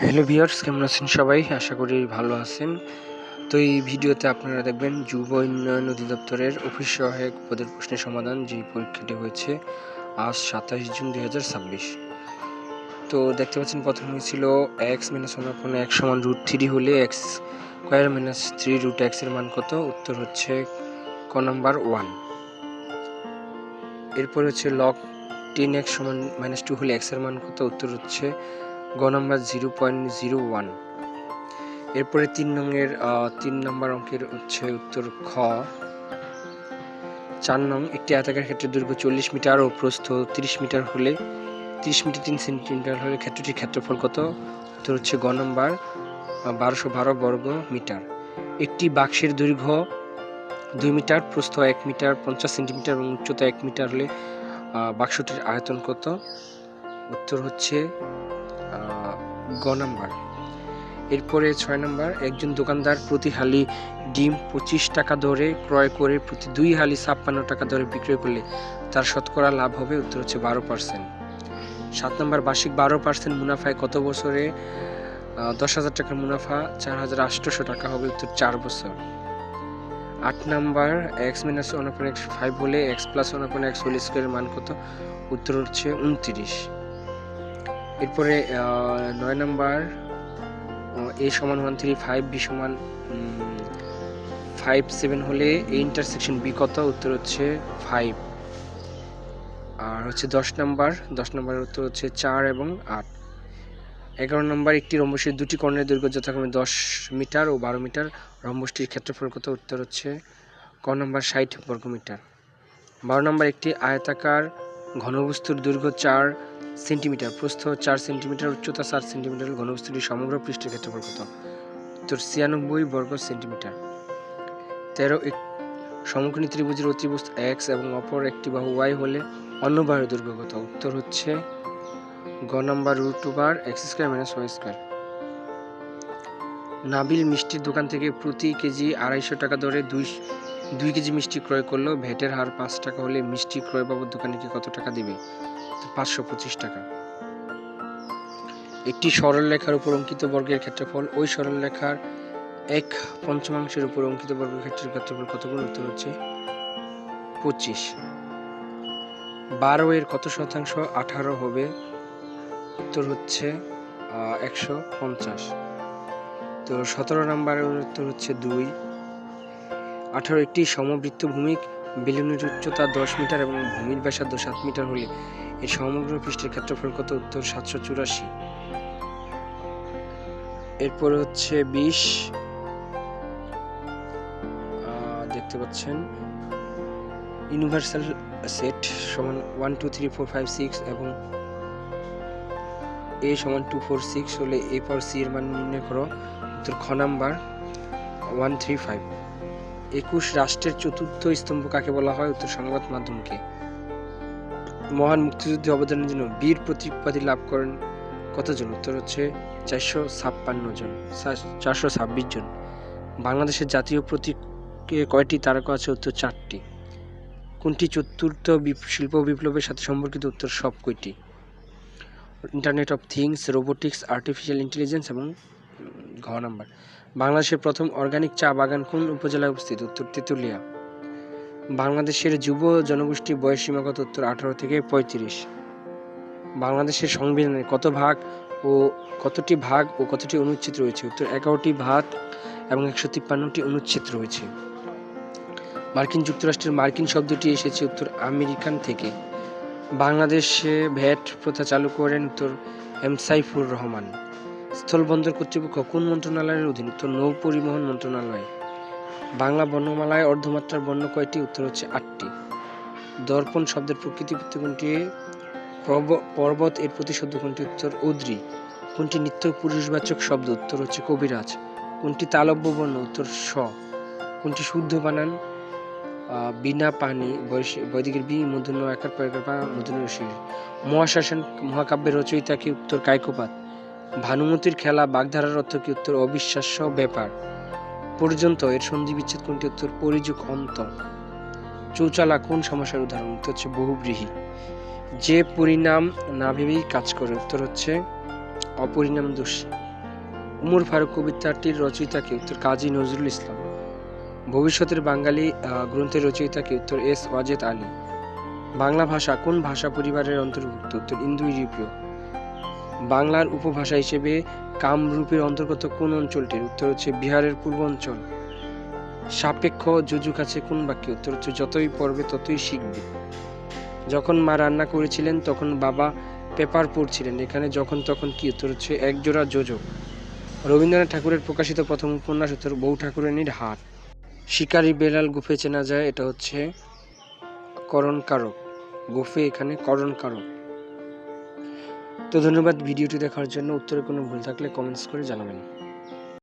Hello viewers, কেমন আছেন সবাই? আশা করি ভালো আছেন। তো এই ভিডিওতে আপনারা দেখবেন যুব উন্নয়ন অধিদপ্তরের অফিস সহায়ক পদের প্রশ্নের সমাধান, যে পরীক্ষাটি হয়েছে আজ 27 জুন 2026। তো দেখতে পাচ্ছেন প্রথমে ছিল x - 1/(x √3) হলে x² - 3 √x এর মান কত? উত্তর হচ্ছে ক নাম্বার 1। এরপর হচ্ছে log 10x - 2 হলে x এর মান কত? উত্তর হচ্ছে গ নাম্বার 0.01। এরপরে 3 নম্বর অঙ্কের হচ্ছে উত্তর খ। 4 নং, একটি আয়তাকার ক্ষেত্রের দৈর্ঘ্য 40 মিটার ও প্রস্থ 30 মিটার হলে 30 মিটার 3 সেন্টিমিটার হলে ক্ষেত্রটির ক্ষেত্রফল কত? উত্তর হচ্ছে গ নম্বর 1212 বর্গ মিটার। একটি বাক্সের দৈর্ঘ্য 2 মিটার, প্রস্থ 1 মিটার 50 সেন্টিমিটার এবং উচ্চতা 1 মিটার হলে বাক্সটির আয়তন কত? উত্তর হচ্ছে গ নাম্বার। এরপরে 6 নম্বর, একজন দোকানদার প্রতি হালি ডিম 25 টাকা দরে ক্রয় করে প্রতি 2 হালি 56 টাকা দরে বিক্রয় করলে তার শতকরা লাভ হবে? উত্তর হচ্ছে 12%। 7 নম্বর, বার্ষিক 12% মুনাফায় কত বছরে 10,000 টাকার মুনাফা 4,800 টাকা হবে? উত্তর 4 বছর। 8 নম্বর, x - 1/(x) 5 হলে x + 1/(x) হোল স্কয়ারের মান কত? উত্তর হচ্ছে 29। এরপরে 9 নম্বর, a = 1 3 5 b = 5 7 হলে a ইন্টারসেকশন b কত? উত্তর হচ্ছে 5। আর হচ্ছে 10 নম্বরের উত্তর হচ্ছে 4 এবং 8। 11 নম্বর, একটি রম্বসের দুটি কর্ণের দৈর্ঘ্য যথাক্রমে 10 মিটার ও 12 মিটার, রম্বসটির ক্ষেত্রফল কত? উত্তর হচ্ছে ক নম্বর 60 বর্গমিটার। 12 নম্বর, একটি আয়তাকার ঘনবস্তুর দৈর্ঘ্য 4 সেন্টিমিটার, প্রস্থ 4 সেন্টিমিটার, উচ্চতা 4 সেন্টিমিটার, ঘনবস্তুটির সমগ্র পৃষ্ঠের ক্ষেত্রফল কত? উত্তর 96 বর্গ সেন্টিমিটার। 13, সমকোণী ত্রিভুজের অতিভুজ x এবং অপর একটি বাহু y হলে অন্য বাহুর দৈর্ঘ্য কত? উত্তর হচ্ছে গ নাম্বার √(x² - y²). নাবিল মিষ্টির দোকান থেকে প্রতি কেজি 250 টাকা দরে 2 কেজি মিষ্টি ক্রয় করলো। ভ্যাটের হার 5 টাকা হলে মিষ্টি ক্রয় বাবদ দোকানিকে কত টাকা দিবে? 525 টাকা। একটি সরলরেখার উপর অঙ্কিত বর্গের ক্ষেত্রফল ওই সরলরেখার 1/5 উপর অঙ্কিত বর্গক্ষেত্রের ক্ষেত্রফল কত গুণ? উত্তর হচ্ছে 25। 12 এর কত শতাংশ 18 হবে? উত্তর হচ্ছে 150। তো 17 নম্বরের উত্তর হচ্ছে 2। 18, একটি সমবৃত্ত ভূমিক বেলুনের উচ্চতা 10 মিটার এবং ভূমির ব্যাসার্ধ 7 মিটার হলে এর সমগ্র পৃষ্ঠের ক্ষেত্রফল কত? উত্তর 784। এরপরে হচ্ছে 20, দেখতে পাচ্ছেন ইউনিভার্সাল সেট সমান 1 2 3 4 5 6 এবং a = 2 4 6 হলে a পর c এর মান নির্ণয় করো। উত্তর খ নাম্বার 1 3 5। 21, রাষ্ট্রের চতুর্থ স্তম্ভ কাকে বলা হয়? উত্তর সংবাদ মাধ্যমকে। মহান মুক্তিযুদ্ধে অবদানের জন্য বীর প্রতীক উপাধি লাভ করেন কতজন? উত্তর হচ্ছে 426 জন। বাংলাদেশের জাতীয় প্রতীকে কয়টি তারকা আছে? উত্তর 4টি। কোনটি চতুর্থ শিল্প বিপ্লবের সাথে সম্পর্কিত? উত্তর সব কয়টি। Internet of things, robotics, artificial intelligence এবং ঘ নাম্বার। বাংলাদেশের প্রথম অর্গানিক চা বাগান কোন উপজেলায় অবস্থিত? উত্তর তেঁতুলিয়া। বাংলাদেশের যুব জনগোষ্ঠীর বয়সসীমা কত? উত্তর 18 থেকে 35। বাংলাদেশের সংবিধানে কতটি ভাগ ও কতটি অনুচ্ছেদ রয়েছে? উত্তর 11টি ভাগ এবং 153টি অনুচ্ছেদ রয়েছে। মার্কিন যুক্তরাষ্ট্রের মার্কিন শব্দটি এসেছে উত্তর আমেরিকান থেকে। বাংলাদেশে ভ্যাট প্রথা চালু করেন উত্তর এম সাইফুর রহমান। স্থলবন্দর কর্তৃপক্ষ কোন মন্ত্রণালয়ের অধীন? উত্তর নৌ পরিবহন মন্ত্রণালয়। বাংলা বর্ণমালায় অর্ধমাত্রার বর্ণ কয়টি? উত্তর হচ্ছে 8টি। দর্পণ শব্দের প্রকৃতিবৃত্ত কোনটি? পর্বত এর প্রতিশব্দ কোনটি? উত্তর অদ্রি। কোনটি নিত্য পুরুষবাচক শব্দ? উত্তর হচ্ছে কবিরাজ। কোনটি তালব্য বর্ণ? উত্তর স। কোনটি শুদ্ধ বানান? বিনা পানি বৈদিকের বি, মূর্ধন্য আকার পয়কার পা, মূর্ধন্য রসি। মহাশ্মশান মহাকাব্যের রচয়িতা কি? উত্তর কায়কোপাত। ভানুমতির খেলা বাগধারার অর্থ কি? উত্তর অবিশ্বাস্য ব্যাপার। পর্যন্ত এর সন্ধি বিচ্ছেদ কোনটি? উত্তর পরিযোগ অন্ত। চৌচালা কোন সমাসের উদাহরণ? উত্তর হচ্ছে বহুব্রীহি। যে পরিণাম না ভেবেই কাজ করে? উত্তর হচ্ছে অপরিণামদর্শী। উমর ফারুক কবিতাটির রচয়িতাকে? উত্তর কাজী নজরুল ইসলাম। ভবিষ্যতের বাঙালি গ্রন্থের রচয়িতাকে? উত্তর এস ওয়াজেদ আলী। বাংলা ভাষা কোন ভাষা পরিবারের অন্তর্ভুক্ত? উত্তর ইন্দো ইউরোপীয়। বাংলার উপভাষা হিসেবে কামরূপের অন্তর্গত কোন অঞ্চলটির? উত্তর হচ্ছে বিহারের পূর্ব অঞ্চল। সাপেক্ষ যোজক আছে কোন বাক্যে? উত্তর হচ্ছে যতই পড়বে ততই শিখবে। যখন মা রান্না করেছিলেন তখন বাবা পেপার পড়ছিলেন, এখানে যখন তখন কি? উত্তর হচ্ছে একজোড়া যোজক। রবীন্দ্রনাথ ঠাকুরের প্রকাশিত প্রথম উপন্যাস? উত্তর বউ ঠাকুরানীর হাট। শিকারী বেড়াল গোফে চেনা যায়, এটা হচ্ছে করণকারক। গোফে এখানে করণকারক। তো ধন্যবাদ ভিডিওটি দেখার জন্য। উত্তরে কোনো ভুল থাকলে কমেন্টস করে জানাবেন।